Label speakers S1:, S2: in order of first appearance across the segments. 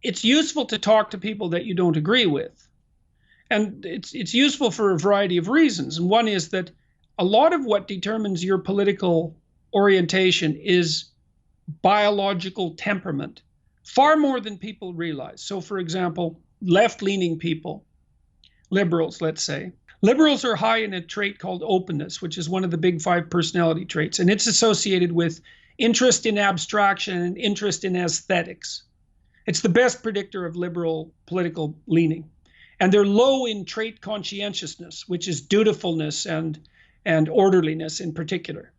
S1: it's useful to talk to people that you don't agree with. And it's useful for a variety of reasons. And one is that a lot of what determines your political orientation is biological temperament, far more than people realize. So, for example, left-leaning people, liberals, let's say, liberals are high in a trait called openness, which is one of the big 5 personality traits. And it's associated with interest in abstraction and interest in aesthetics. It's the best predictor of liberal political leaning. And they're low in trait conscientiousness, which is dutifulness and orderliness in particular.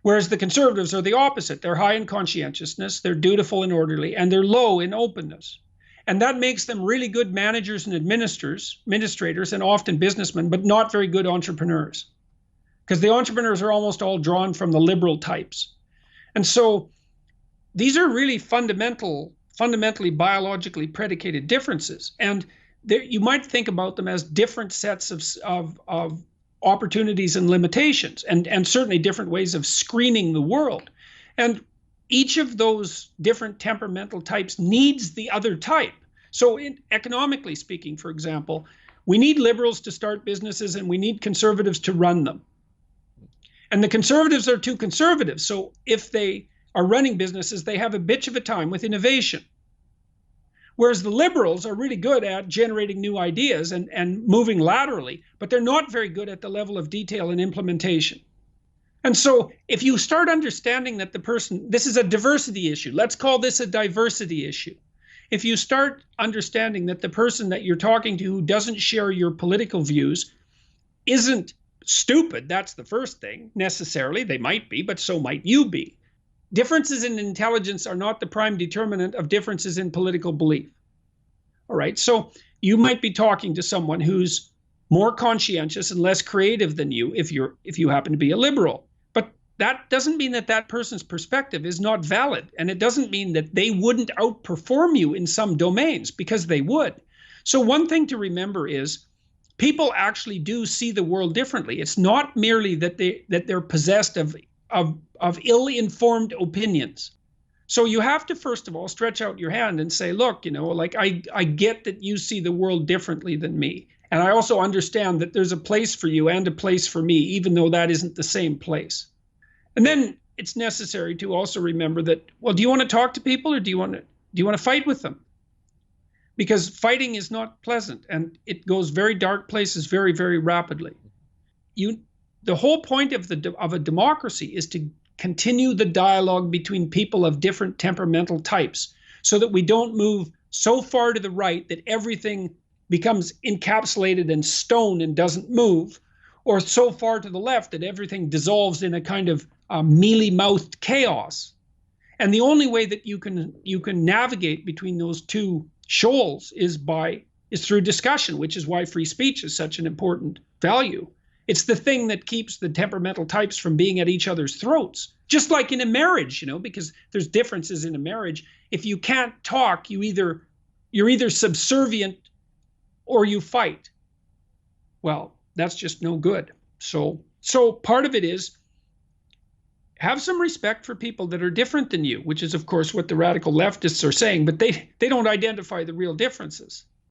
S1: Whereas the conservatives are the opposite. They're high in conscientiousness, they're dutiful and orderly, and they're low in openness. And that makes them really good managers and administrators, and often businessmen, but not very good entrepreneurs. Because the entrepreneurs are almost all drawn from the liberal types. And so these are really fundamentally biologically predicated differences. And you might think about them as different sets of opportunities and limitations, and certainly different ways of screening the world. And each of those different temperamental types needs the other type. So economically speaking, for example, we need liberals to start businesses and we need conservatives to run them. And the conservatives are too conservative. So if they are running businesses, they have a bitch of a time with innovation. Whereas the liberals are really good at generating new ideas and moving laterally, but they're not very good at the level of detail and implementation. And so if you start understanding that this is a diversity issue, let's call this a diversity issue. If you start understanding that the person that you're talking to who doesn't share your political views isn't stupid, that's the first thing, necessarily. They might be, but so might you be. Differences in intelligence are not the prime determinant of differences in political belief. All right, so you might be talking to someone who's more conscientious and less creative than you if you happen to be a liberal. But that doesn't mean that that person's perspective is not valid, and it doesn't mean that they wouldn't outperform you in some domains, because they would. So one thing to remember is people actually do see the world differently. It's not merely that they're possessed of ill-informed opinions. So you have to, first of all, stretch out your hand and say, look, like I get that you see the world differently than me. And I also understand that there's a place for you and a place for me, even though that isn't the same place. And then it's necessary to also remember that, well, do you want to talk to people or do you want to fight with them? Because fighting is not pleasant and it goes very dark places very, very rapidly. The whole point of a democracy is to continue the dialogue between people of different temperamental types so that we don't move so far to the right that everything becomes encapsulated in stone and doesn't move, or so far to the left that everything dissolves in a kind of mealy-mouthed chaos. And the only way that you can navigate between those two shoals is through discussion, which is why free speech is such an important value. It's the thing that keeps the temperamental types from being at each other's throats. Just like in a marriage, because there's differences in a marriage. If you can't talk, you're either subservient or you fight. Well, that's just no good. So part of it is have some respect for people that are different than you, which is, of course, what the radical leftists are saying, but they don't identify the real differences.